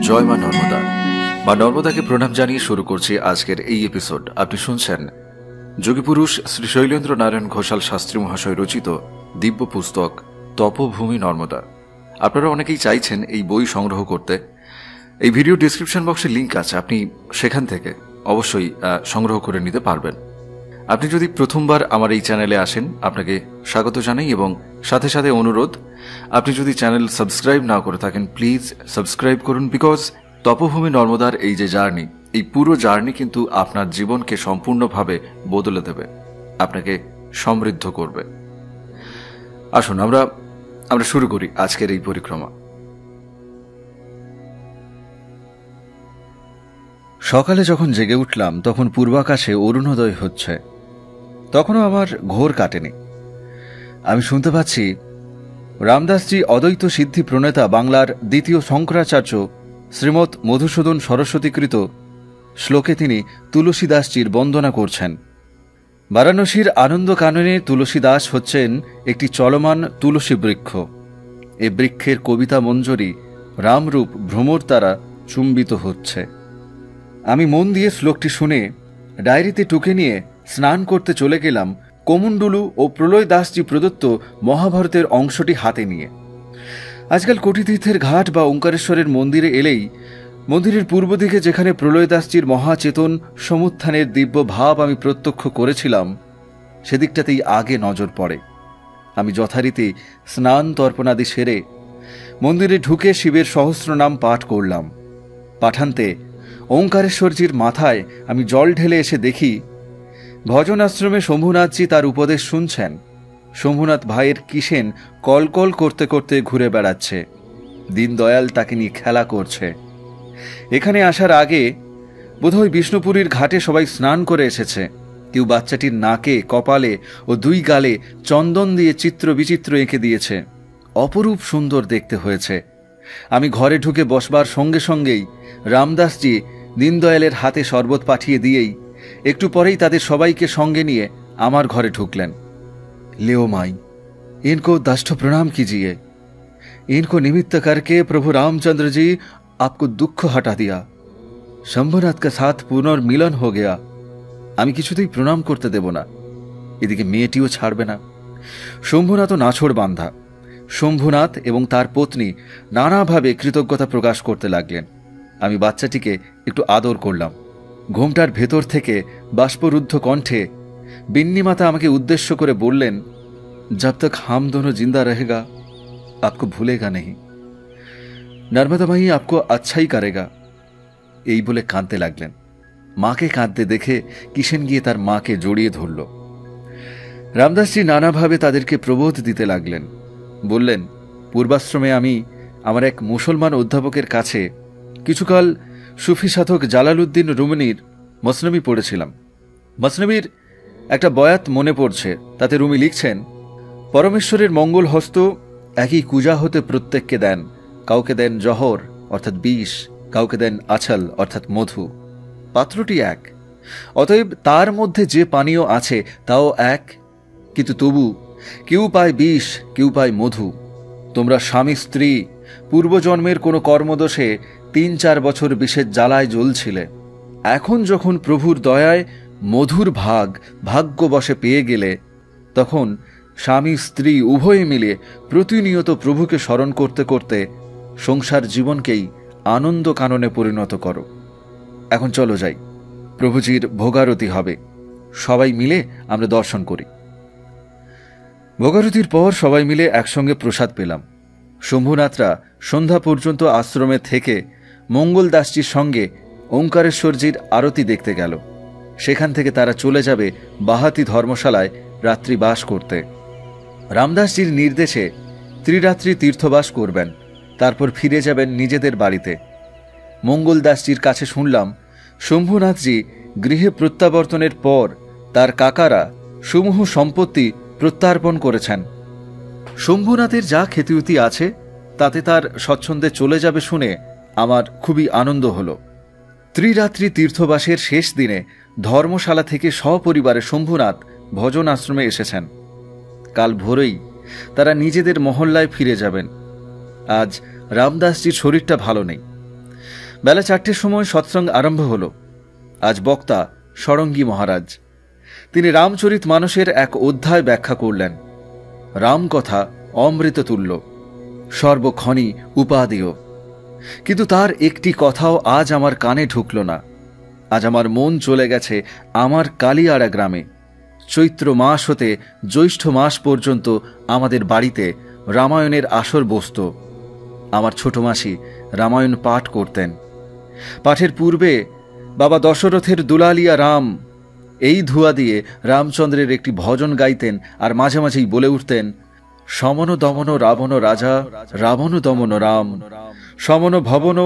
জয় মা নর্মদা। মা নর্মদাকে প্রণাম জানিয়ে শুরু করছি আজকের এই এপিসোড। আপনি শুনছেন যোগীপুরুষ শ্রী শৈলেন্দ্র নারায়ণ ঘোষাল শাস্ত্রী মহাশয় রচিত দিব্য পুস্তক তপভূমি নর্মদা। আপনারা অনেকেই চাইছেন এই বই সংগ্রহ করতে। এই ভিডিও ডিসক্রিপশন বক্সে লিঙ্ক আছে, আপনি সেখান থেকে অবশ্যই সংগ্রহ করে নিতে পারবেন। আপনি যদি প্রথমবার আমার এই চ্যানেলে আসেন, আপনাকে স্বাগত জানাই এবং সাথে সাথে অনুরোধ, আপনি যদি চ্যানেল সাবস্ক্রাইব না করে থাকেন প্লিজ সাবস্ক্রাইব করুন। বিকজ তপভূমি নর্মদার এই যে জার্নি, এই পুরো জার্নি কিন্তু আপনার জীবনকে সম্পূর্ণভাবে বদলে দেবে, আপনাকে সমৃদ্ধ করবে। আসুন আমরা শুরু করি আজকের এই পরিক্রমা। সকালে যখন জেগে উঠলাম তখন পূর্বাকাশে অরুণোদয় হচ্ছে। তখনও আমার ঘোর কাটেনি। আমি শুনতে পাচ্ছি রামদাসজি অদ্বৈত সিদ্ধি প্রণেতা বাংলার দ্বিতীয় শঙ্করাচার্য শ্রীমৎ মধুসূদন সরস্বতীকৃত শ্লোকে তিনি তুলসীদাসজির বন্দনা করছেন। বারাণসীর আনন্দ কাননে তুলসীদাস হচ্ছেন একটি চলমান তুলসী বৃক্ষ। এ বৃক্ষের কবিতা মঞ্জরি রামরূপ ভ্রমর দ্বারা চুম্বিত হচ্ছে। আমি মন দিয়ে শ্লোকটি শুনে ডায়েরিতে টুকে নিয়ে স্নান করতে চলে গেলাম কোমুন্ডুলু ও প্রলয় দাসজি প্রদত্ত মহাভারতের অংশটি হাতে নিয়ে। আজকাল কোটিতীর্থের ঘাট বা ওঙ্কারেশ্বরের মন্দিরে এলেই মন্দিরের পূর্ব দিকে যেখানে প্রলয় দাসজির মহাচেতন সমুত্থানের দিব্য ভাব আমি প্রত্যক্ষ করেছিলাম, সেদিকটাতেই আগে নজর পড়ে। আমি যথারীতি স্নান তর্পণাদি সেরে মন্দিরে ঢুকে শিবের সহস্র নাম পাঠ করলাম। পাঠান্তে ওঙ্কারেশ্বরজির মাথায় আমি জল ঢেলে এসে দেখি ভজন আশ্রমে শম্ভুনাথজি তার উপদেশ শুনছেন। শম্ভুনাথ ভাইয়ের কিসেন কলকল করতে করতে ঘুরে বেড়াচ্ছে। দীনদয়াল তাকে নিয়ে খেলা করছে। এখানে আসার আগে বোধহয় বিষ্ণুপুরীর ঘাটে সবাই স্নান করে এসেছে। কেউ বাচ্চাটির নাকে, কপালে ও দুই গালে চন্দন দিয়ে চিত্র বিচিত্র এঁকে দিয়েছে। অপরূপ সুন্দর দেখতে হয়েছে। আমি ঘরে ঢুকে বসবার সঙ্গে সঙ্গেই রামদাসজি দীনদয়ালের হাতে শরবত পাঠিয়ে দিয়েই একটু পরেই তাদের সবাইকে সঙ্গে নিয়ে আমার ঘরে ঢুকলেন। लेओ माई, इनको दष्ट प्रणाम कीजिए। इनको निमित्त करके प्रभु रामचंद्र जी आपको दुख हटा दिया। शंभुनाथ का साथ पुनर्मिलन हो गया। আমি কিছুতেই প্রণাম করতে দেব না। এদিকে মেয়েটিও ছাড়বে না। শম্ভুনাথও নাছোড় বান্ধা। শম্ভুনাথ এবং তার পত্নী নানাভাবে কৃতজ্ঞতা প্রকাশ করতে লাগলেন। আমি বাচ্চাটিকে একটু আদর করলাম। ঘোমটার ভেতর থেকে বাষ্পরুদ্ধ কণ্ঠে বিন্নিমাতা আমাকে উদ্দেশ্য করে বললেন, जब तक हम दोनों जिंदा रहेगा आपको भूलेगा नहीं, नर्मदा माई आपको अच्छा ही करेगा। এই বলে কাঁদতে লাগলেন। মাকে কাঁদতে দেখে কিষেন গিয়ে তার মাকে জড়িয়ে ধরল। রামদাসজি নানাভাবে তাদেরকে প্রবোধ দিতে লাগলেন। বললেন, পূর্বাশ্রমে আমি আমার এক মুসলমান অধ্যাপকের কাছে কিছুকাল সুফি সাধক জালালউদ্দিন রুমির মসনবি পড়েছিলাম। মসনবির একটা বয়াত মনে পড়ছে। তাতে রুমি লিখছেন, পরমেশ্বরের মঙ্গল হস্ত একই কুজা হতে প্রত্যেককে দেন। কাউকে দেন জহর অর্থাৎ বিষ, কাউকে দেন আছল অর্থাৎ মধু। পাত্রটি এক, অতএব তার মধ্যে যে পানীয় আছে তাও এক, কিন্তু তবু কেউ পায় বিষ, কেউ পায় মধু। তোমরা স্বামী স্ত্রী পূর্বজন্মের কোনো কর্মদোষে ৩-৪ বছর বিষের জ্বালায় জ্বলছিলে। এখন যখন প্রভুর দয়ায় মধুর ভাগ্যবশে পেয়ে গেলে, তখন স্বামী স্ত্রী উভয়ে মিলে প্রতিনিয়ত প্রভুকে স্মরণ করতে করতে সংসার জীবনকেই আনন্দ কাননে পরিণত করো। এখন চলো যাই, প্রভুজির ভোগারতি হবে। সবাই মিলে আমরা দর্শন করি। ভোগারতির পর সবাই মিলে একসঙ্গে প্রসাদ পেলাম। শম্ভুনাথরা সন্ধ্যা পর্যন্ত আশ্রমে থেকে মঙ্গল দাসজির সঙ্গে ওঙ্কারেশ্বরজির আরতি দেখতে গেল। সেখান থেকে তারা চলে যাবে বাহাতি ধর্মশালায় রাত্রি বাস করতে। রামদাসজির নির্দেশে ত্রিরাত্রি তীর্থবাস করবেন, তারপর ফিরে যাবেন নিজেদের বাড়িতে। মঙ্গল দাসজির কাছে শুনলাম শম্ভুনাথজি গৃহে প্রত্যাবর্তনের পর তার কাকারা সমূহ সম্পত্তি প্রত্যার্পণ করেছেন। শম্ভুনাথের যা খ্যাতিউতি আছে তাতে তার স্বচ্ছন্দে চলে যাবে শুনে আমার খুবই আনন্দ হল। ত্রিরাত্রি তীর্থবাসের শেষ দিনে ধর্মশালা থেকে সপরিবারে শম্ভুনাথ ভজন আশ্রমে এসেছেন। কাল ভোরেই তারা নিজেদের মহল্লায় ফিরে যাবেন। আজ রামদাসজির শরীরটা ভালো নেই। বেলা 4টের সময় সৎসঙ্গ আরম্ভ হল। আজ বক্তা ষড়ঙ্গী মহারাজ। তিনি রামচরিত মানসের এক অধ্যায় ব্যাখ্যা করলেন। রাম কথা অমৃততুল্য, সর্বক্ষণই উপাদেয়। কিন্তু তার একটি কথাও আজ আমার কানে ঢুকল না। আজ আমার মন চলে গেছে আমার কালিয়াড়া গ্রামে। চৈত্র মাস হতে জ্যৈষ্ঠ মাস পর্যন্ত আমাদের বাড়িতে রামায়ণের আসর বসত। আমার ছোট মাসি রামায়ণ পাঠ করতেন। পাঠের পূর্বে বাবা দশরথের দুলালিয়া রাম এই ধুয়া দিয়ে রামচন্দ্রের একটি ভজন গাইতেন, আর মাঝে মাঝেই বলে উঠতেন, সমন দমন রাবণ রাজা, রাবণ দমন রাম, সমন ভবন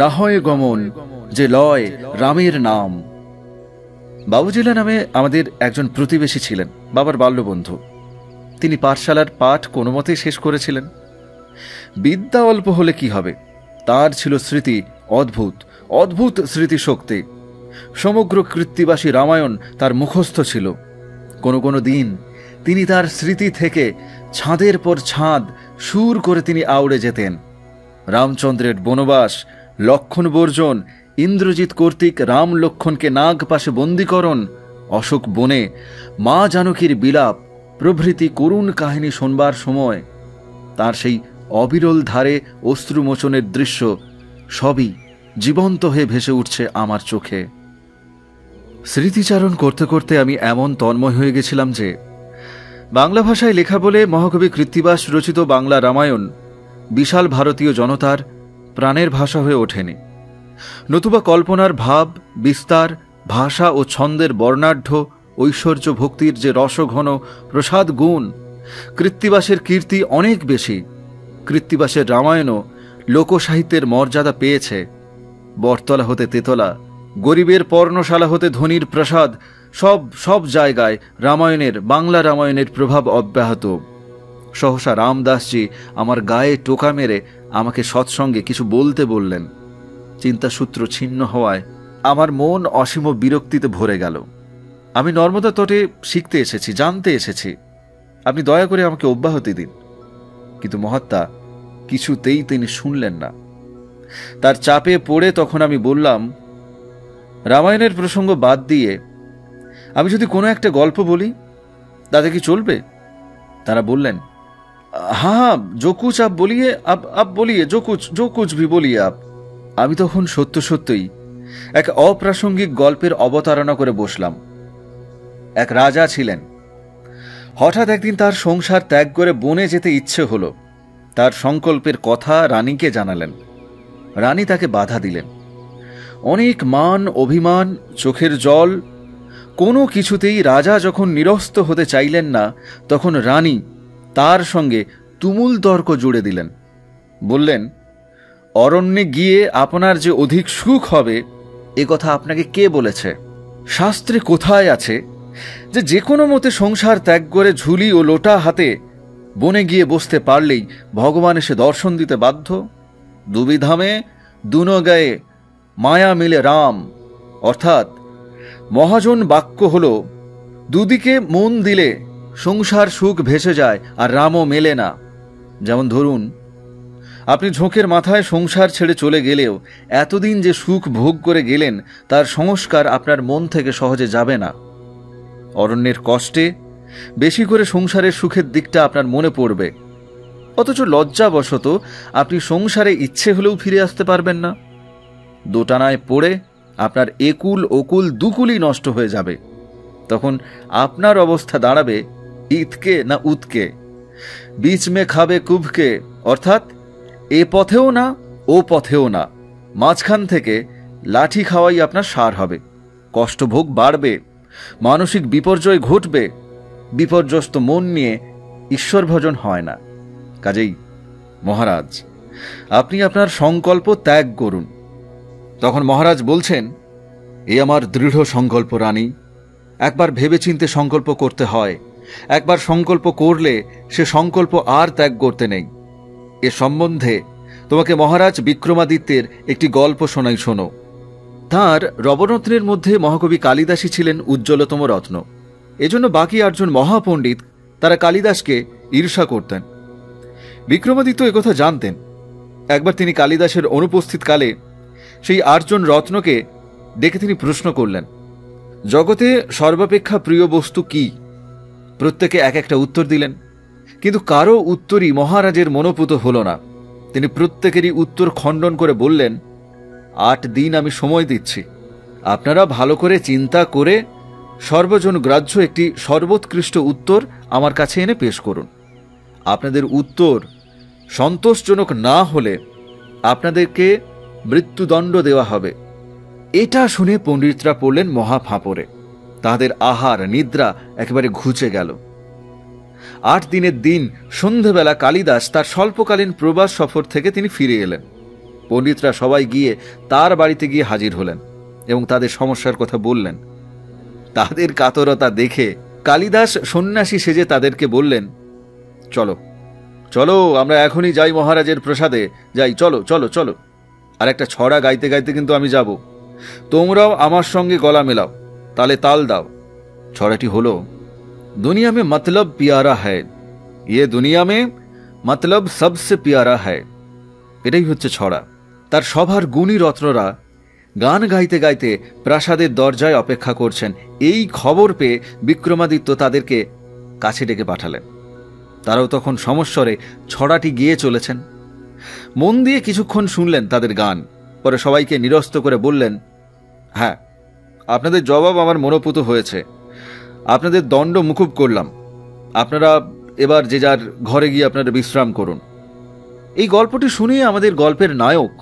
না হয় গমন, যে লয় রামের নাম। বাবুজিলা নামে আমাদের একজন প্রতিবেশী ছিলেন, বাবার বাল্যবন্ধু। তিনি পাঠশালার পাঠ কোনো মতে শেষ করেছিলেন। বিদ্যা অল্প হলে কি হবে, তার ছিল স্মৃতি অদ্ভুত, অদ্ভুত স্মৃতিশক্তি। সমগ্র কৃত্তিবাসী রামায়ণ তার মুখস্থ ছিল। কোনো কোনো দিন তিনি তার স্মৃতি থেকে ছাদের পর ছাদ সুর করে তিনি আউড়ে যেতেন। রামচন্দ্রের বনবাস, লক্ষণ বর্জন, ইন্দ্রজিৎ কর্তৃক রাম লক্ষণকে নাগ পাশে বন্দীকরণ, অশোক বনে মা জানকীর বিলাপ প্রভৃতি করুণ কাহিনী শোনবার সময় তার সেই অবিরল ধারে অশ্রুমোচনের দৃশ্য সবই জীবন্ত হয়ে ভেসে উঠছে আমার চোখে। স্মৃতিচারণ করতে করতে আমি এমন তন্ময় হয়ে গেছিলাম যে বাংলা ভাষায় লেখা বলে মহাকবি কৃত্তিবাস রচিত বাংলা রামায়ণ বিশাল ভারতীয় জনতার প্রাণের ভাষা হয়ে ওঠেনি। নতুবা কল্পনার ভাব বিস্তার, ভাষা ও ছন্দের বর্ণাঢ্য ঐশ্বর্য ভক্তির যে রসঘন প্রসাদ গুণ, কৃত্তিবাসের কীর্তি অনেক বেশি। কৃত্তিবাসের রামায়ণও লোকসাহিত্যের মর্যাদা পেয়েছে। বটতলা হতে তেতলা, গরিবের পর্ণশালা হতে ধনীর প্রসাদ, সব জায়গায় রামায়ণের, বাংলা রামায়ণের প্রভাব অব্যাহত। সহসা রামদাসজি আমার গায়ে টোকা মেরে আমাকে সৎসঙ্গে কিছু বলতে বললেন। চিন্তাসূত্র ছিন্ন হওয়ায় আমার মন অসীম বিরক্তিতে ভরে গেল। আমি নর্মদা তটে শিখতে এসেছি, জানতে এসেছি, আপনি দয়া করে আমাকে অব্যাহতি দিন। কিন্তু মহাত্মা কিছুতেই তিনি শুনলেন না। তার চাপে পড়ে তখন আমি বললাম, রামায়ণের প্রসঙ্গ বাদ দিয়ে আমি যদি কোনো একটা গল্প বলি তাতে কি চলবে? তারা বললেন, হ্যাঁ, जो कुछ आप बोलिए, आप बोलिए, जो कुछ भी बोलिए आप। আমি তখন সত্যই এক অপ্রাসঙ্গিক গল্পের অবতারণা করে বসলাম। এক রাজা ছিলেন। হঠাৎ একদিন তার সংসার ত্যাগ করে বনে যেতে ইচ্ছে হলো। তার সংকল্পের কথা রানীকে জানালেন। রানী তাকে বাধা দিলেন। অনেক মান অভিমান, চোখের জল, কোনো কিছুতেই রাজা যখন নিরস্ত হতে চাইলেন না, তখন রানী তার সঙ্গে তুমুল তর্ক জুড়ে দিলেন। বললেন, অরণ্যে গিয়ে আপনার যে অধিক সুখ হবে এ কথা আপনাকে কে বলেছে? শাস্ত্রে কোথায় আছে যে কোনো মতে সংসার ত্যাগ করে ঝুলি ও লোটা হাতে বনে গিয়ে বসতে পারলেই ভগবান এসে দর্শন দিতে বাধ্য? দুবিধামে দুনো গায়ে মায়া মিলে রাম, অর্থাৎ মহাজন বাক্য হল, দুদিকে মন দিলে সংসার সুখ ভেসে যায় আর রামও মেলে না। যেমন ধরুন, আপনি ঝোঁকের মাথায় সংসার ছেড়ে চলে গেলেও এতদিন যে সুখ ভোগ করে গেলেন তার সংস্কার আপনার মন থেকে সহজে যাবে না। অরণ্যের কষ্টে বেশি করে সংসারের সুখের দিকটা আপনার মনে পড়বে, অথচ লজ্জাবশত আপনি সংসারে ইচ্ছে হলেও ফিরে আসতে পারবেন না। দোটানায় পড়ে আপনার একুল ওকুল দুকুলই নষ্ট হয়ে যাবে। তখন আপনার অবস্থা দাঁড়াবে ইতকে না উতকে, বীচ মে খাবে কুভকে, অর্থাৎ এ পথেও না ও পথেও না, মাঝখান থেকে লাঠি খাওয়াই আপনার সার হবে। কষ্টভোগ বাড়বে, মানসিক বিপর্যয় ঘটবে। বিপর্যস্ত মন নিয়ে ঈশ্বর ভজন হয় না। কাজেই মহারাজ, আপনি আপনার সংকল্প ত্যাগ করুন। তখন মহারাজ বলছেন, এ আমার দৃঢ় সংকল্প রানী। একবার ভেবেচিন্তে সংকল্প করতে হয়। একবার সংকল্প করলে সে সংকল্প আর ত্যাগ করতে নেই। এ সম্বন্ধে তোমাকে মহারাজ বিক্রমাদিত্যের একটি গল্প শোনাই, শোনো। তাঁর রবরত্নের মধ্যে মহাকবি কালিদাসী ছিলেন উজ্জ্বলতম রত্ন। এজন্য বাকি 8 জন মহাপণ্ডিত তারা কালিদাসকে ঈর্ষা করতেন। বিক্রমাদিত্য একথা জানতেন। একবার তিনি কালিদাসের অনুপস্থিত কালে সেই 8 জন রত্নকে ডেকে তিনি প্রশ্ন করলেন, জগতে সর্বাপেক্ষা প্রিয় বস্তু কি? প্রত্যেকে এক একটা উত্তর দিলেন, কিন্তু কারো উত্তরই মহারাজের মনোপুত হল না। তিনি প্রত্যেকেরই উত্তর খণ্ডন করে বললেন, 8 দিন আমি সময় দিচ্ছি, আপনারা ভালো করে চিন্তা করে সর্বজন গ্রাহ্য একটি সর্বোৎকৃষ্ট উত্তর আমার কাছে এনে পেশ করুন। আপনাদের উত্তর সন্তোষজনক না হলে আপনাদেরকে মৃত্যুদণ্ড দেওয়া হবে। এটা শুনে পণ্ডিতরা পড়লেন মহা ফাঁপরে। তাদের আহার নিদ্রা একেবারে ঘুচে গেল। 8 দিনের দিন সন্ধেবেলা কালিদাস তার স্বল্পকালীন প্রবাস সফর থেকে তিনি ফিরে এলেন। পণ্ডিতরা সবাই গিয়ে তার বাড়িতে গিয়ে হাজির হলেন এবং তাদের সমস্যার কথা বললেন। তাদের কাতরতা দেখে কালিদাস সন্ন্যাসী সেজে তাদেরকে বললেন, চলো চলো, আমরা এখনই যাই মহারাজের প্রসাদে, যাই, চলো চলো চলো। আর একটা ছড়া গাইতে গাইতে কিন্তু আমি যাব, তোমরাও আমার সঙ্গে গলা মেলাও, তালে তাল দাও। ছড়াটি হলো, দুনিয়া মে মতলব পিয়ারা হ্যায়, ইয়ে দুনিয়া মে মতলব সবসে পিয়ারা হ্যায়। এটাই হচ্ছে ছড়া। তার সভার গুণী রত্নরা গান গাইতে গাইতে প্রাসাদের দরজায় অপেক্ষা করছেন। এই খবর পেয়ে বিক্রমাদিত্য তাদেরকে কাছে ডেকে পাঠালেন। তারাও তখন সমস্বরে ছড়াটি গেয়ে চলেছেন। মন দিয়ে কিছুক্ষণ শুনলেন তাদের গান, পরে সবাইকে নিরস্ত করে বললেন, হ্যাঁ, আপনাদের জবাব আমার মনোপুত হয়েছে, আপনাদের দণ্ড মুকুব করলাম, আপনারা এবার যে যার ঘরে গিয়ে আপনারা বিশ্রাম করুন। এই গল্পটি শুনিয়ে আমাদের গল্পের নায়ক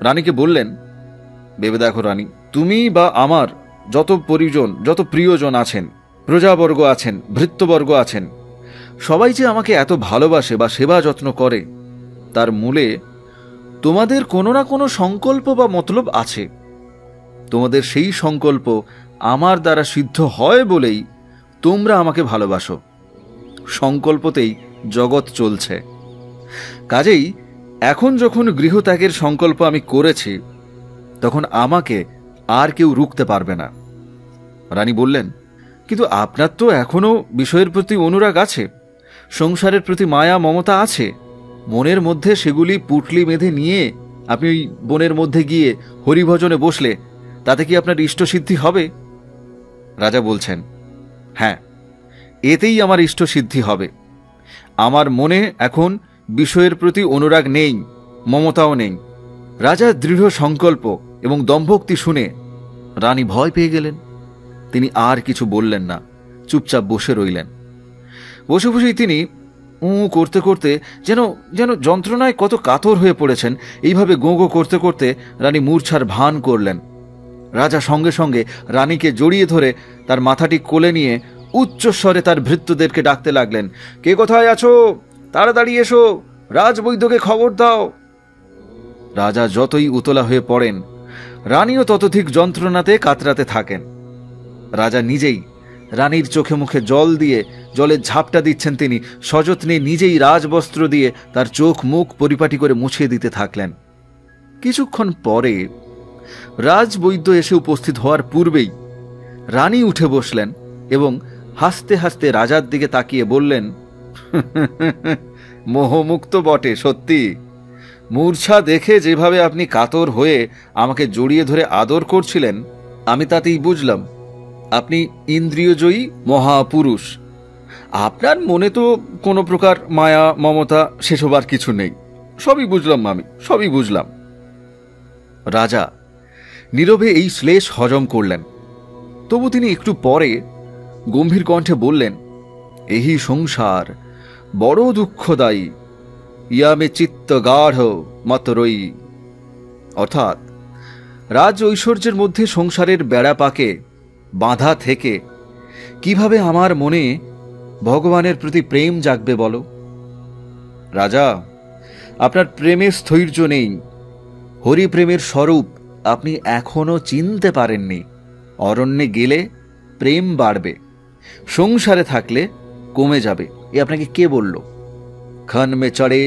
রানীকে বললেন, ভেবে দেখো রানী, তুমি বা আমার যত পরিজন, যত প্রিয়জন আছেন, প্রজাবর্গ আছেন, ভৃত্যবর্গ আছেন, সবাই যে আমাকে এত ভালোবাসে বা সেবা যত্ন করে, তার মূলে তোমাদের কোনো না কোনো সংকল্প বা মতলব আছে। তোমাদের সেই সংকল্প আমার দ্বারা সিদ্ধ হয় বলেই তোমরা আমাকে ভালোবাসো। সংকল্পতেই জগৎ চলছে। কাজেই এখন যখন গৃহত্যাগের সংকল্প আমি করেছি, তখন আমাকে আর কেউ রুখতে পারবে না। রানী বললেন, কিন্তু আপনার তো এখনো বিষয়ের প্রতি অনুরাগ আছে, সংসারের প্রতি মায়া মমতা আছে। মনের মধ্যে সেগুলি পুটলি বেঁধে নিয়ে আপনি ওই বনের মধ্যে গিয়ে হরিভজনে বসলে তাতে কি আপনার ইষ্টসিদ্ধি হবে? রাজা বলছেন, হ্যাঁ, এতেই আমার ইষ্টসিদ্ধি হবে। আমার মনে এখন বিষয়ের প্রতি অনুরাগ নেই, মমতাও নেই। রাজার দৃঢ় সংকল্প এবং দম্ভোক্তি শুনে রানী ভয় পেয়ে গেলেন। তিনি আর কিছু বললেন না, চুপচাপ বসে রইলেন। বসে বসেই তিনি করতে করতে যেন যেন যন্ত্রণায় কত কাতর হয়ে পড়েছেন, এইভাবে গোঁ গোঁ করতে করতে রানী মূর্ছার ভান করলেন। রাজা সঙ্গে সঙ্গে রানীকে জড়িয়ে ধরে তার মাথাটি কোলে নিয়ে উচ্চস্বরে তার ভৃত্যদেরকে ডাকতে লাগলেন, কে কোথায় আছো? তাড়াতাড়ি এসো, রাজবৈদ্যকে খবর দাও। রাজা যতই উতলা হয়ে পড়েন, রানীও ততোধিক যন্ত্রণাতে কাতরাতে থাকেন। রাজা নিজেই রানীর চোখে মুখে জল দিয়ে জলের ঝাপটা দিচ্ছেন। তিনি সযত্নে নিজেই রাজবস্ত্র দিয়ে তার চোখ মুখ পরিপাটি করে মুছিয়ে দিতে থাকলেন। কিছুক্ষণ পরে রাজবৈদ্য এসে উপস্থিত হওয়ার পূর্বেই রানী উঠে বসলেন এবং হাসতে হাসতে রাজার দিকে তাকিয়ে বললেন, মোহমুক্ত বটে সত্যি। মূর্ছা দেখে যেভাবে আপনি কাতর হয়ে আমাকে জড়িয়ে ধরে আদর করছিলেন, আমি তাতেই বুঝলাম আপনি ইন্দ্রিয়জয়ী মহাপুরুষ। আপনার মনে তো কোনো প্রকার মায়া মমতা সেসব আর কিছু নেই। সবই বুঝলাম আমি, সবই বুঝলাম। রাজা নীরবে এই শ্লেষ হজম করলেন। তবু তিনি একটু পরে গম্ভীর কণ্ঠে বললেন, এই সংসার বড় দুঃখদায়ী, ইয়ামে চিত্ত গাঢ় মতরই। অর্থাৎ রাজ ঐশ্বর্যের মধ্যে সংসারের বেড়া পাকে বাঁধা থেকে কিভাবে আমার মনে ভগবানের প্রতি প্রেম জাগবে বলো? রাজা, আপনার প্রেমের স্থৈর্য নেই। হরিপ্রেমের স্বরূপ আপনি এখনো চিনতে পারেননি। অরণ্যে গেলে প্রেম বাড়বে, সংসারে থাকলে কমে যাবে। এ আপনাকে কে বলল? ক্ষণ মে চড়ে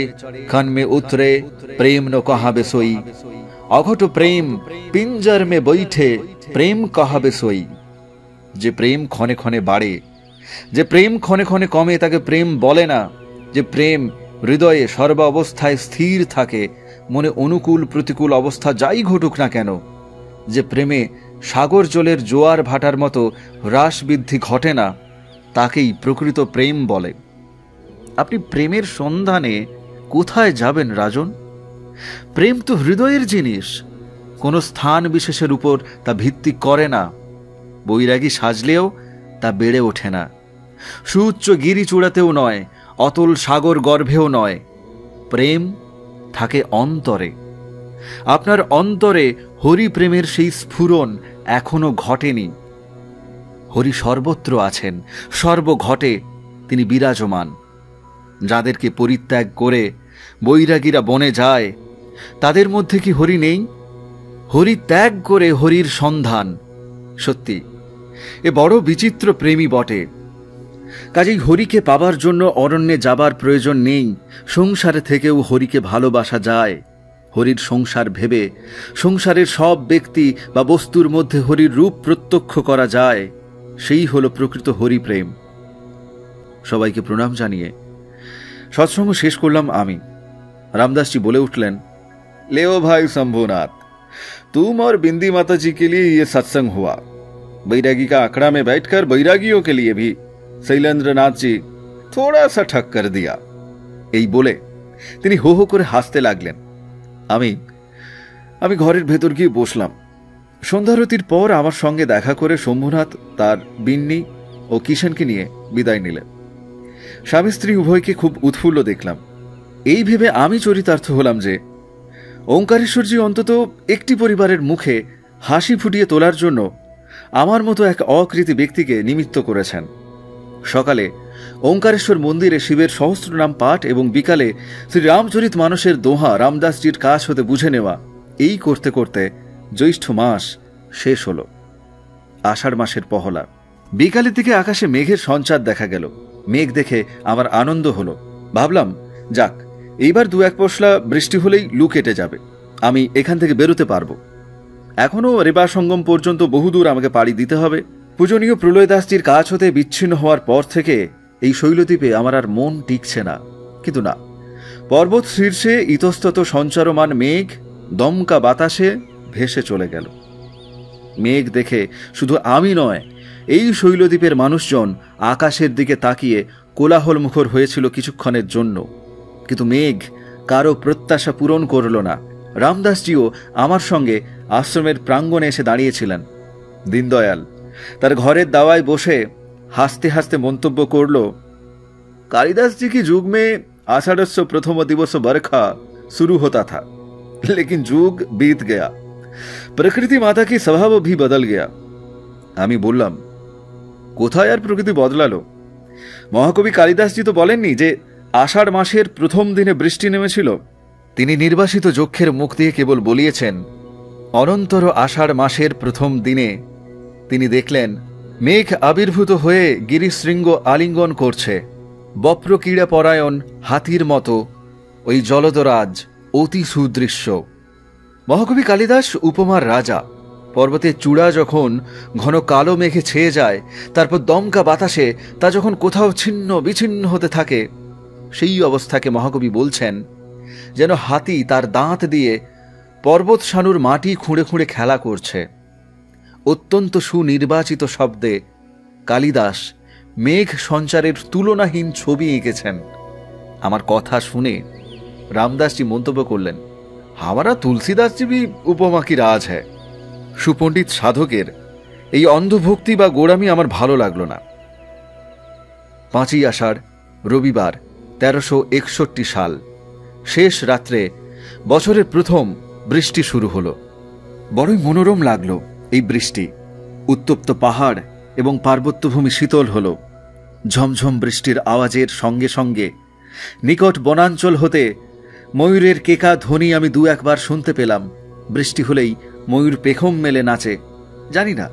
ক্ষণ মে উতরে, প্রেম ন কহাবে সই। অঘট প্রেম পিঞ্জর মে বৈঠে, প্রেম কহাবে সই। যে প্রেম ক্ষণে ক্ষণে বাড়ে, যে প্রেম ক্ষণে ক্ষণে কমে, তাকে প্রেম বলে না। যে প্রেম হৃদয়ে সর্বাবস্থায় স্থির থাকে, মনে অনুকূল প্রতিকূল অবস্থা যাই ঘটুক না কেন, যে প্রেমে সাগর জলের জোয়ার ভাটার মতো হ্রাস বৃদ্ধি ঘটে না, তাকেই প্রকৃত প্রেম বলে। আপনি প্রেমের সন্ধানে কোথায় যাবেন রাজন? প্রেম তো হৃদয়ের জিনিস, কোনো স্থান বিশেষের উপর তা ভিত্তি করে না। বৈরাগী সাজলেও তা বেড়ে ওঠে না, সুউচ্চ গিরি চূড়াতেও নয়, অতল সাগর গর্ভেও নয়। প্রেম থাকে অন্তরে। আপনার অন্তরে হরি প্রেমের সেই স্ফুরণ এখনো ঘটেনি। হরি সর্বত্র আছেন, সর্বঘটে তিনি বিরাজমান। যাদেরকে পরিত্যাগ করে বৈরাগীরা বনে যায়, তাদের মধ্যে কি হরি নেই? হরি ত্যাগ করে হরির সন্ধান। সত্যি এ বড় বিচিত্র প্রেমী বটে। কাজেই হরিকে পাবার জন্য অরণ্যে যাবার প্রয়োজন নেই। সংসারে থেকেও হরিকে ভালোবাসা যায়। হরির সংসার ভেবে সংসারের সব ব্যক্তি বা বস্তুর মধ্যে হরির রূপ প্রত্যক্ষ করা যায়। সেই হল প্রকৃত হরিপ্রেম। সবাইকে প্রণাম জানিয়ে সৎসঙ্গ শেষ করলাম আমি। रामदास जी बोले उठलेन, ले भाई शंभुनाथ, तुम और बिंदी माता जी के लिए ये सत्संग हुआ। बैरागी का आखड़ा में बैठकर बैरागियों के लिए भी शैलेंद्र नाथ जी थोड़ा सा ठक कर दिया। এই বলে তিনি হো হো করে হাসতে লাগলেন। আমি ঘরের ভেতর গিয়ে বসলাম। সন্ধ্যারতির পর আমার সঙ্গে দেখা করে শম্ভুনাথ তার বিন্নি ও কিষানকে নিয়ে বিদায় নিলেন। স্বামী স্ত্রী উভয়কে খুব উৎফুল্ল দেখলাম। এই ভেবে আমি চরিতার্থ হলাম যে ওঙ্কারেশ্বরজি অন্তত একটি পরিবারের মুখে হাসি ফুটিয়ে তোলার জন্য আমার মতো এক অকৃতি ব্যক্তিকে নিমিত্ত করেছেন। সকালে ওঙ্কারেশ্বর মন্দিরে শিবের সহস্রনাম পাঠ এবং বিকালে শ্রী রামচরিত মানসের দোহা রামদাসজির কাছ হতে বুঝে নেওয়া, এই করতে করতে জ্যৈষ্ঠ মাস শেষ হল। আষাঢ় মাসের পহলা। বিকালের দিকে আকাশে মেঘের সঞ্চার দেখা গেল। মেঘ দেখে আমার আনন্দ হলো। ভাবলাম, যাক, এইবার দু এক পশলা বৃষ্টি হলেই লু কেটে যাবে, আমি এখান থেকে বেরোতে পারবো। এখনো রেবা সঙ্গম পর্যন্ত বহুদূর আমাকে পাড়ি দিতে হবে। পূজনীয় প্রলয় দাসজির কাছ হতে বিচ্ছিন্ন হওয়ার পর থেকে এই শৈলদ্বীপে আমার আর মন টিকছে না। কিন্তু না, পর্বত শীর্ষে ইতস্তত সঞ্চারমান মেঘ দমকা বাতাসে ভেসে চলে গেল। মেঘ দেখে শুধু আমি নয়, এই শৈলদ্বীপের মানুষজন আকাশের দিকে তাকিয়ে কোলাহল মুখর হয়েছিল কিছুক্ষণের জন্য। কিন্তু মেঘ কারো প্রত্যাশা পূরণ করল না। রামদাসজিও আমার সঙ্গে আশ্রমের প্রাঙ্গণে এসে দাঁড়িয়েছিলেন। দীনদয়াল তার ঘরের দাওয়ায় বসে হাসতে হাসতে মন্তব্য করল, कालिदास जी की युग में आषाढ़स्य प्रथम दिवस बरखा शुरू होता था, लेकिन युग बीत गया, प्रकृति माता की स्वभाव भी बदल गया। আমি বললাম, কোথায় আর প্রকৃতি বদলালো? মহাকবি কালিদাসজি তো বলেননি যে আষাঢ় মাসের প্রথম দিনে বৃষ্টি নেমেছিল। তিনি নির্বাসিত যক্ষের মুখ দিয়ে কেবল বলিয়েছেন, অনন্তর আষাঢ় মাসের প্রথম দিনে তিনি দেখলেন মেঘ আবির্ভূত হয়ে গিরিশৃঙ্গ আলিঙ্গন করছে। বপ্রকীড়া পরায়ণ হাতির মতো ওই জলদরাজ অতি সুদৃশ্য। মহাকবি কালিদাস উপমার রাজা। পর্বতের চূড়া যখন ঘন কালো মেঘে ছেয়ে যায়, তারপর দমকা বাতাসে তা যখন কোথাও ছিন্ন বিচ্ছিন্ন হতে থাকে, সেই অবস্থাকে মহাকবি বলছেন যেন হাতি তার দাঁত দিয়ে পর্বত সানুর মাটি খুঁড়ে খুঁড়ে খেলা করছে। অত্যন্ত সুনির্বাচিত শব্দে কালিদাস মেঘ সঞ্চারের তুলনাহীন ছবি এঁকেছেন। আমার কথা শুনে রামদাসজি মন্তব্য করলেন, হামারা তুলসীদাসজি भी উপমা কি রাজ হ্যায়। সুপণ্ডিত সাধকের এই অন্ধভক্তি বা গোড়ামি আমার ভালো লাগলো না। 5ই আষাঢ়, রবিবার, 1361 সাল। শেষ রাত্রে বছরের প্রথম বৃষ্টি শুরু হলো। বড়ই মনোরম লাগলো এই বৃষ্টি। উত্তপ্ত পাহাড় এবং পার্বত্যভূমি শীতল হল। ঝমঝম বৃষ্টির আওয়াজের সঙ্গে সঙ্গে নিকট বনাঞ্চল হতে ময়ূরের কেকা ধ্বনি আমি দু একবার শুনতে পেলাম। বৃষ্টি হলেই ময়ূর পেখম মেলে নাচে। জানি না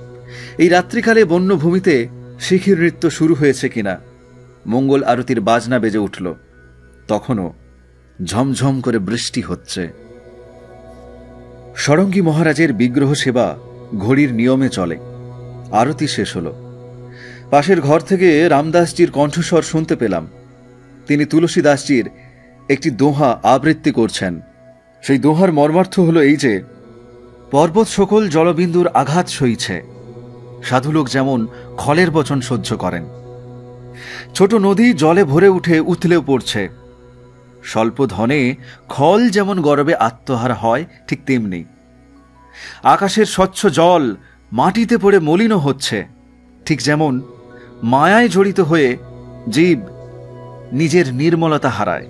এই রাত্রিকালে বন্যভূমিতে শিখির নৃত্য শুরু হয়েছে কিনা। মঙ্গল আরতির বাজনা বেজে উঠল। তখনও ঝমঝম করে বৃষ্টি হচ্ছে। ষড়ঙ্গী মহারাজের বিগ্রহ সেবা ঘড়ির নিয়মে চলে। আরতি শেষ হল। পাশের ঘর থেকে রামদাসজির কণ্ঠস্বর শুনতে পেলাম। তিনি তুলসীদাসজির একটি দোহা আবৃত্তি করছেন। সেই দোহার মর্মার্থ হলো এই যে, পর্বত সকল জলবিন্দুর আঘাত সইছে, সাধুলোক যেমন খলের বচন সহ্য করেন। ছোট নদী জলে ভরে উঠে উথলেও পড়ছে। স্বল্প ধনে খল যেমন গরবে আত্মহারা হয়, ঠিক তেমনি আকাশের স্বচ্ছ জল মাটিতে পড়ে মলিন হচ্ছে, ঠিক যেমন মায়ায় জড়িত হয়ে জীব নিজের নির্মলতা হারায়।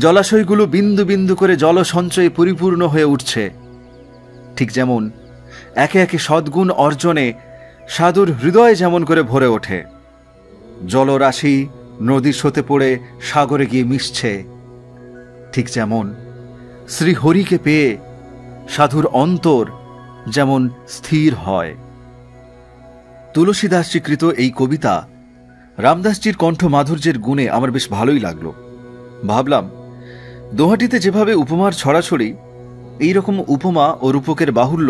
জলাশয়গুলো বিন্দু বিন্দু করে জল সঞ্চয়ে পরিপূর্ণ হয়ে উঠছে, ঠিক যেমন একে একে সদ্গুণ অর্জনে সাধুর হৃদয় যেমন করে ভরে ওঠে। জলরাশি নদীর স্রোতে পড়ে সাগরে গিয়ে মিশছে, ঠিক যেমন শ্রীহরিকে পেয়ে সাধুর অন্তর যেমন স্থির হয়। তুলসীদাসজি কৃত এই কবিতা রামদাসজির কণ্ঠ মাধুর্যের গুণে আমার বেশ ভালোই লাগলো। ভাবলাম, দোহাটিতে যেভাবে উপমার ছড়াছড়ি, এইরকম উপমা ও রূপকের বাহুল্য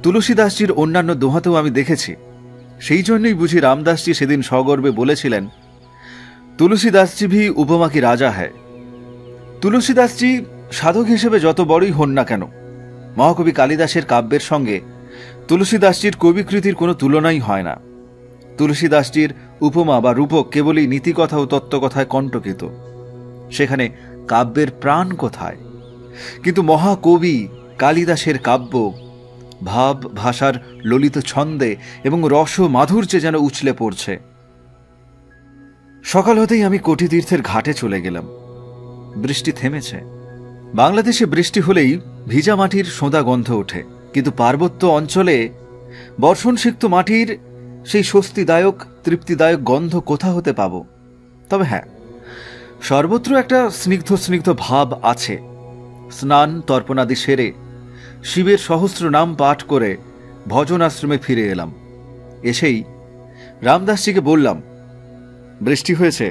তুলসীদাসজির অন্যান্য দোহাতেও আমি দেখেছি। সেই জন্যই বুঝি রামদাসজি সেদিন সগর্বে বলেছিলেন, তুলসীদাসজি ভি উপমা কি রাজা হ্যায়। তুলসীদাসজি সাধক হিসেবে যত বড়ই হন না কেন, মহাকবি কালিদাসের কাব্যের সঙ্গে তুলসীদাসজির কবিকৃতির কোনো তুলনাই হয় না। তুলসীদাসজির উপমা বা রূপক কেবলই নীতিকথা ও তত্ত্বকথায় কণ্টকিত, সেখানে কাব্যের প্রাণ কোথায়? কিন্তু মহাকবি কালিদাসের কাব্য ভাব ভাষার ললিত ছন্দে এবং রস মাধুর্যে যেন উছলে পড়ছে। সকাল হতেই আমি কোটিতীর্থের ঘাটে চলে গেলাম। বৃষ্টি থেমেছে। বাংলাদেশে বৃষ্টি হলেই ভিজা মাটির সোঁদা গন্ধ ওঠে, কিন্তু পার্বত্য অঞ্চলে বর্ষণসিক্ত মাটির সেই স্বস্তিদায়ক তৃপ্তিদায়ক গন্ধ কোথা হতে পাব? তবে হ্যাঁ, সর্বত্র একটা স্নিগ্ধ স্নিগ্ধ ভাব আছে। স্নান তর্পণাদি সেরে শিবের সহস্র নাম পাঠ করে ভজন আশ্রমে ফিরে এলাম। এসেই রামদাসজিকে বললাম, বৃষ্টি হয়েছে,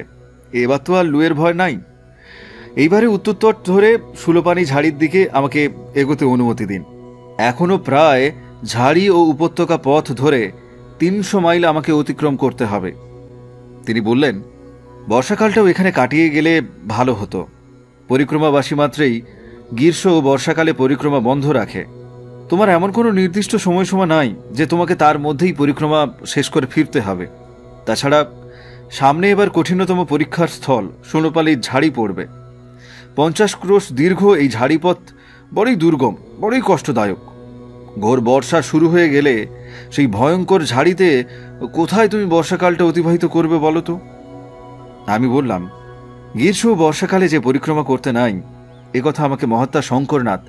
এবার তো আর লুয়ের ভয় নাই। এইবারে উত্তরতট ধরে সুলোপানি ঝাড়ির দিকে আমাকে এগোতে অনুমতি দিন। এখনো প্রায় ঝাড়ি ও উপত্যকা পথ ধরে 300 মাইল আমাকে অতিক্রম করতে হবে। তিনি বললেন, বর্ষাকালটাও এখানে কাটিয়ে গেলে ভালো হতো। পরিক্রমাবাসী মাত্রেই গ্রীষ্ম ও বর্ষাকালে পরিক্রমা বন্ধ রাখে। তোমার এমন কোনো নির্দিষ্ট সময়সীমা নাই যে তোমাকে তার মধ্যেই পরিক্রমা শেষ করে ফিরতে হবে। তাছাড়া সামনে এবার কঠিনতম পরীক্ষার স্থল সোনোপালির ঝাড়ি পড়বে। 50 ক্রোশ দীর্ঘ এই ঝাড়িপথ বড়ই দুর্গম, বড়ই কষ্টদায়ক। ঘোর বর্ষা শুরু হয়ে গেলে সেই ভয়ঙ্কর ঝাড়িতে কোথায় তুমি বর্ষাকালটা অতিবাহিত করবে বলো তো? আমি বললাম, গ্রীষ্ম ও বর্ষাকালে যে পরিক্রমা করতে নাই, একথা আমাকে মহাত্মা শঙ্করনাথ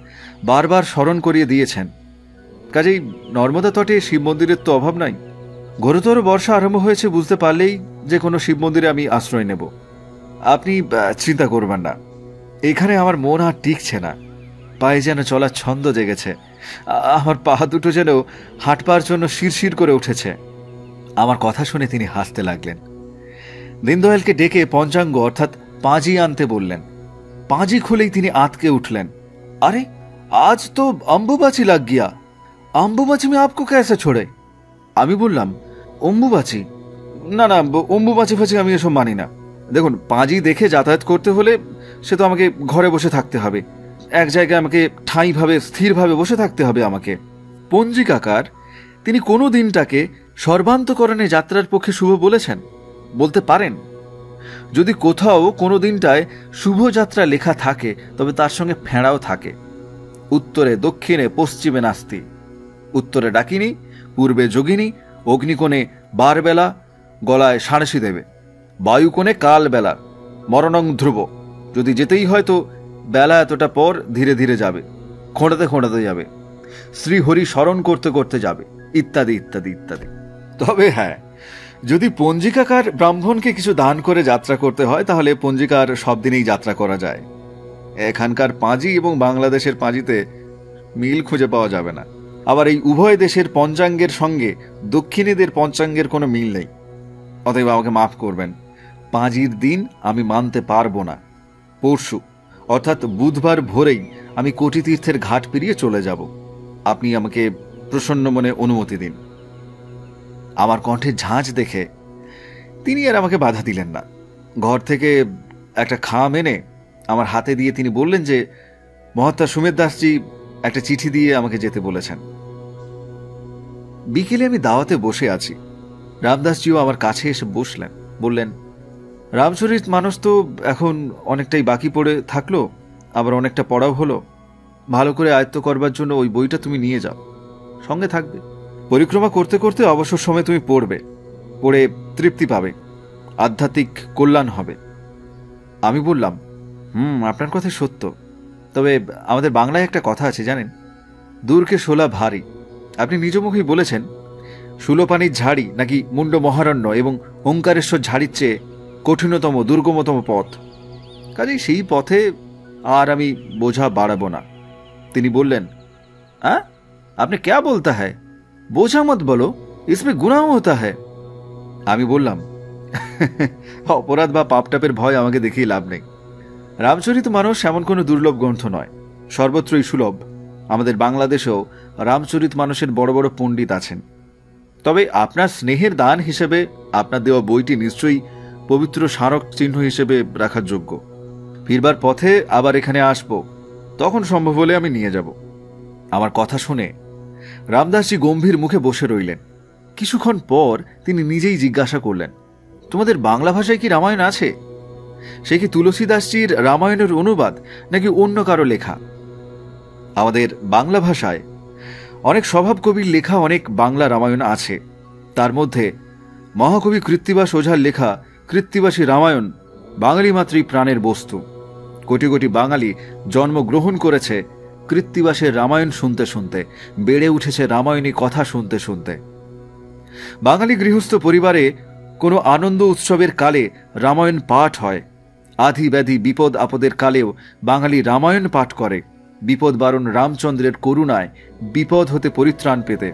বারবার স্মরণ করিয়ে দিয়েছেন। কাজেই নর্মদা তটে শিব মন্দিরের তো অভাব নাই। ঘোরতর বর্ষা আরম্ভ হয়েছে বুঝতে পারলেই যে কোনো শিব মন্দিরে আমি আশ্রয় নেব। আপনি চিন্তা করবেন না। এখানে আমার মন আর টিকছে না। পায়ে যেন চলার ছন্দ জেগেছে। আমার পা দুটো যেন হাঁটবার জন্য শিরশির করে উঠেছে। আমার কথা শুনে তিনি হাসতে লাগলেন। দীনদয়ালকে ডেকে পঞ্চাঙ্গ অর্থাৎ পাঁজি আনতে বললেন। পাঁজি খুলেই তিনি আঁতকে উঠলেন। আরে, আজ তো অম্বুবাচী লাগ গিয়া। অম্বুবাচী মে আপকো कैसे छोड़े? আমি বললাম, অম্বুবাচী? না না, অম্বুবাচী ফাচি আমি এসব মানি না। দেখুন, পাঁজি দেখে যাতায়াত করতে হলে সে তো আমাকে ঘরে বসে থাকতে হবে, এক জায়গায় আমাকে ঠাঁইভাবে স্থিরভাবে বসে থাকতে হবে আমাকে। পঞ্জিকাকার তিনি কোনো দিনটাকে সর্বান্তকরণে যাত্রার পক্ষে শুভ বলেছেন? বলতে পারেন। যদি কোথাও কোনো দিনটায় শুভযাত্রা লেখা থাকে তবে তার সঙ্গে ফেঁড়াও থাকে। উত্তরে দক্ষিণে পশ্চিমে নাস্তি। উত্তরে ডাকিনী, পূর্বে যোগিনী, অগ্নিকোণে বারবেলা গলায় সাঁড়সি দেবে, বায়ুকোণে কালবেলা, মরণং ধ্রুব। যদি যেতেই হয় তো বেলা এতটা পর ধীরে ধীরে যাবে, খোঁড়াতে খোঁড়াতে যাবে, শ্রীহরি স্মরণ করতে করতে যাবে, ইত্যাদি ইত্যাদি ইত্যাদি। তবে হ্যাঁ, যদি পঞ্জিকাকার ব্রাহ্মণকে কিছু দান করে যাত্রা করতে হয় তাহলে পঞ্জিকার সব দিনেই যাত্রা করা যায়। এখানকার পাঁজি এবং বাংলাদেশের পাঁজিতে মিল খুঁজে পাওয়া যাবে না। আবার এই উভয় দেশের পঞ্চাঙ্গের সঙ্গে দক্ষিণীদের পঞ্চাঙ্গের কোনো মিল নেই। অতএব আমাকে মাফ করবেন, পাঁজির দিন আমি মানতে পারবো না। পরশু অর্থাৎ বুধবার ভোরেই আমি কোটিতীর্থের ঘাট পেরিয়ে চলে যাব। আপনি আমাকে প্রসন্ন মনে অনুমতি দিন। আমার কণ্ঠে ঝাঁঝ দেখে তিনি আর আমাকে বাধা দিলেন না। ঘর থেকে একটা খাম এনে আমার হাতে দিয়ে তিনি বললেন যে, মহাত্মা সুমেধ দাসজি একটা চিঠি দিয়ে আমাকে যেতে বলেছেন। বিকেলে আমি দাওয়াতে বসে আছি। রামদাসজিও আমার কাছে এসে বসলেন, বললেন, রামচরিত মানস তো এখন অনেকটাই বাকি পড়ে থাকলো, আবার অনেকটা পড়াও হলো। ভালো করে আয়ত্ত করবার জন্য ওই বইটা তুমি নিয়ে যাও, সঙ্গে থাকবে। পরিক্রমা করতে করতে অবসর সময় তুমি পড়বে, পড়ে তৃপ্তি পাবে, আধ্যাত্মিক কল্যাণ হবে। আমি বললাম, আপনার কথা সত্য, তবে আমাদের বাংলায় একটা কথা আছে জানেন, দূরকে শোলা ভারী। আপনি নিজ মুখেই বলেছেন শূলপাণির ঝাড়ি নাকি মুন্ড মহারণ্য এবং ওঙ্কারেশ্বর ঝাড়ির চেয়ে কঠিনতম দুর্গমতম পথ। কাজেই সেই পথে আর আমি বোঝা বাড়াবো না। তিনি বললেন, হ্যাঁ আপনি ক্যা বলতা হ্যায়, বোঝা মত বলো, ইসমে গুনাহ হতা হ্যায়। আমি বললাম, অপরাধ বা পাপটাপের ভয় আমাকে দেখিয়ে লাভ নেই। রামচরিত মানস এমন কোনো দুর্লভ গ্রন্থ নয়, সর্বত্রই সুলভ। আমাদের বাংলাদেশেও রামচরিত মানসের বড় বড় পণ্ডিত আছেন। তবে আপনার স্নেহের দান হিসেবে আপনার দেওয়া বইটি নিশ্চয়ই পবিত্র স্মারক চিহ্ন হিসেবে রাখার যোগ্য। ফিরবার পথে আবার এখানে আসব, তখন সম্ভব হলে আমি নিয়ে যাব। আমার কথা শুনে রামদাসজি গম্ভীর মুখে বসে রইলেন। কিছুক্ষণ পর তিনি নিজেই জিজ্ঞাসা করলেন, তোমাদের বাংলা ভাষায় কি রামায়ণ আছে? সে কি তুলসীদাসজির রামায়ণের অনুবাদ নাকি অন্য কারো লেখা? আমাদের বাংলা ভাষায় অনেক স্বভাব কবির লেখা অনেক বাংলা রামায়ণ আছে। তার মধ্যে মহাকবি কৃত্তিবাস ওঝার লেখা কৃত্তিবাসী রামায়ণ বাঙালি মাত্রই প্রাণের বস্তু। কোটি কোটি বাঙালি জন্মগ্রহণ করেছে কৃত্তিবাসের রামায়ণ শুনতে শুনতে, বেড়ে উঠেছে রামায়ণী কথা শুনতে শুনতে। বাঙালি গৃহস্থ পরিবারে কোনো আনন্দ উৎসবের কালে রামায়ণ পাঠ হয়। আধি ব্যাধি বিপদ আপদের কালেও বাঙালি রামায়ণ পাঠ করে, বিপদ বারণ রামচন্দ্রের করুণায় বিপদ হতে পরিত্রাণ পেতে।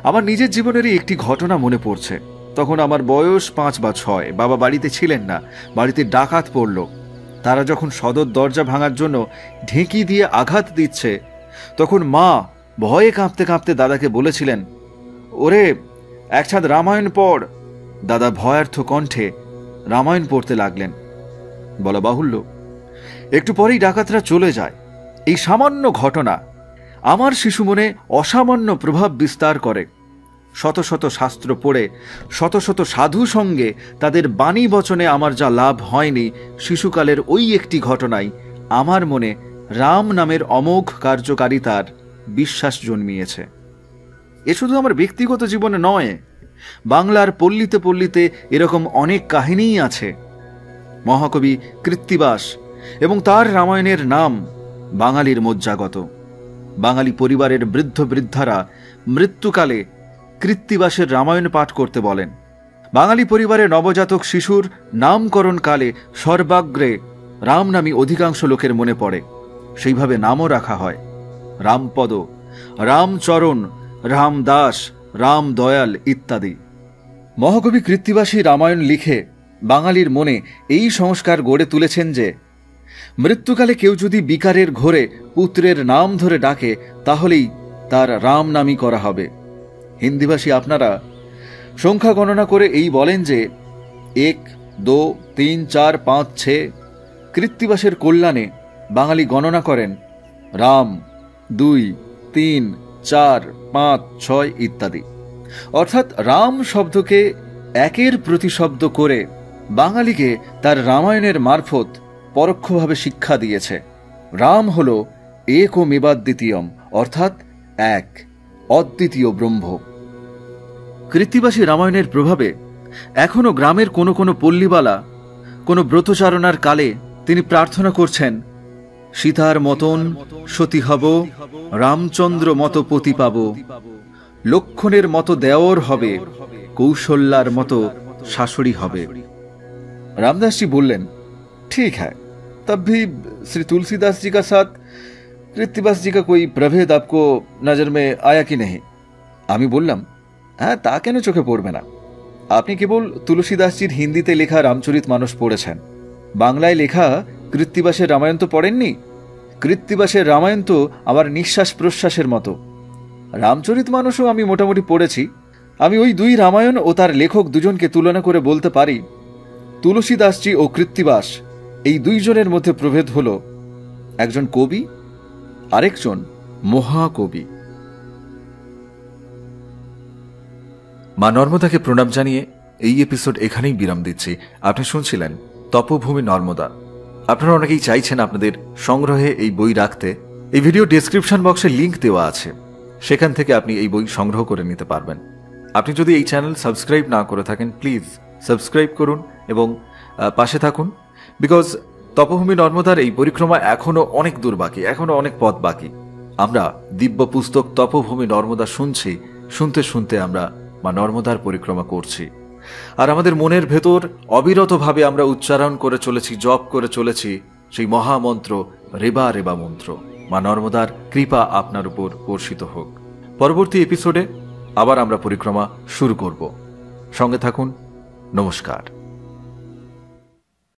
আমার নিজের জীবনেরই একটি ঘটনা মনে পড়ছে। তখন আমার বয়স 5 বা 6। বাবা বাড়িতে ছিলেন না, বাড়িতে ডাকাত পড়ল। তারা যখন সদর দরজা ভাঙার জন্য ঢেঁকি দিয়ে আঘাত দিচ্ছে, তখন মা ভয়ে কাঁপতে কাঁপতে দাদাকে বলেছিলেন, ওরে এক ছাদ রামায়ণ পড়। দাদা ভয়ার্থ কণ্ঠে রামায়ণ পড়তে লাগলেন। বলা বাহুল্য, একটু পরেই ডাকাতরা চলে যায়। এই সামান্য ঘটনা আমার শিশু মনে অসামান্য প্রভাব বিস্তার করে। শত শত শাস্ত্র পড়ে শত শত সাধু সঙ্গে তাদের বাণী বচনে আমার যা লাভ হয়নি, শিশুকালের ওই একটি ঘটনাই আমার মনে রাম নামের অমোঘ কার্যকারিতার বিশ্বাস জন্মিয়েছে। এ শুধু আমার ব্যক্তিগত জীবনে নয়, বাংলার পল্লীতে পল্লীতে এরকম অনেক কাহিনীই আছে। মহাকবি কৃত্তিবাস এবং তার রামায়ণের নাম বাঙালির মজ্জাগত। বাঙালি পরিবারের বৃদ্ধ বৃদ্ধারা মৃত্যুকালে কৃত্তিবাসের রামায়ণ পাঠ করতে বলেন। বাঙালি পরিবারে নবজাতক শিশুর নামকরণ কালে সর্বাগ্রে রাম নামই অধিকাংশ লোকের মনে পড়ে। সেইভাবে নামও রাখা হয়, রামপদ, রামচরণ, রামদাস, রাম দয়াল ইত্যাদি। মহাকবি কৃত্তিবাসী রামায়ণ লিখে বাঙালির মনে এই সংস্কার গড়ে তুলেছেন যে মৃত্যুকালে কেউ যদি বিকারের ঘোরে পুত্রের নাম ধরে ডাকে, তাহলেই তার রাম নামই করা হবে। হিন্দিভাষী আপনারা সংখ্যা গণনা করে এই বলেন যে 1, 2, 3, 4, 5, 6। কৃত্তিবাসের কল্যাণে বাঙালি গণনা করেন রাম 2, 3, 4, 5, 6 ইত্যাদি। অর্থাৎ রাম শব্দকে একের প্রতিশব্দ করে বাঙালিকে তার রামায়ণের মারফত পরোক্ষভাবে শিক্ষা দিয়েছে। রাম হল একমেবাদ্বিতীয়ম, অর্থাৎ এক, অদ্বিতীয় ব্রহ্ম। কৃত্তিবাসী রামায়ণের প্রভাবে এখনো গ্রামের কোনো কোনো পল্লীবালা কোনো ব্রতচারণার কালে তিনি প্রার্থনা করছেন, সীতার মতন সতী হব, রামচন্দ্র মতো পতি পাব, লক্ষণের মতো দেওর হবে, কৌশল্যার মতো শাশুড়ি হবে। रामदास जी बोलें, ठीक है, तब भी श्री तुलसीदास जी का साथ कृत्तिबास जी का कोई प्रभेद आपको नजर में आया कि नहीं? आमी बोललाम, हाँ ता केन चोखे पड़बे ना, आपनी केवल तुलसीदासजीर हिंदीते लेखा रामचरित मानस पढ़ेछेन, बांगलाय लेखा कृत्तिबासेर रामायण तो पढ़ेननि। कृत्तिबासेर रामायण तो आमार निश्वास प्रश्वासेर मतो। रामचरित मानसও আমি মোটামুটি পড়েছি। আমি ওই দুই রামায়ণ ও তার লেখক দুজনকে তুলনা করে বলতে পারি, তুলসীদাসজি ও কৃত্তিবাস এই দুইজনের মধ্যে প্রভেদ হলো একজন কবি, আরেকজন মহাকবি। মা নর্মদাকে প্রণাম জানিয়ে এই এপিসোড এখানেই বিরাম দিচ্ছি। আপনি শুনছিলেন তপভূমি নর্মদা। আপনারা অনেকেই চাইছেন আপনাদের সংগ্রহে এই বই রাখতে। এই ভিডিও ডেসক্রিপশন বক্সে লিংক দেওয়া আছে, সেখান থেকে আপনি এই বই সংগ্রহ করে নিতে পারবেন। আপনি যদি এই চ্যানেল সাবস্ক্রাইব না করে থাকেন, প্লিজ সাবস্ক্রাইব করুন এবং পাশে থাকুন। বিকজ তপভূমি নর্মদার এই পরিক্রমা এখনো অনেক দূর বাকি, এখনো অনেক পথ বাকি। আমরা দিব্য পুস্তক তপভূমি নর্মদা শুনছি, শুনতে শুনতে আমরা মা নর্মদার পরিক্রমা করছি। আর আমাদের মনের ভেতর অবিরতভাবে আমরা উচ্চারণ করে চলেছি, জপ করে চলেছি সেই মহামন্ত্র, রেবা রেবা মন্ত্র। মা নর্মদার কৃপা আপনার উপর বর্ষিত হোক। পরবর্তী এপিসোডে আবার আমরা পরিক্রমা শুরু করব। সঙ্গে থাকুন। নমস্কার।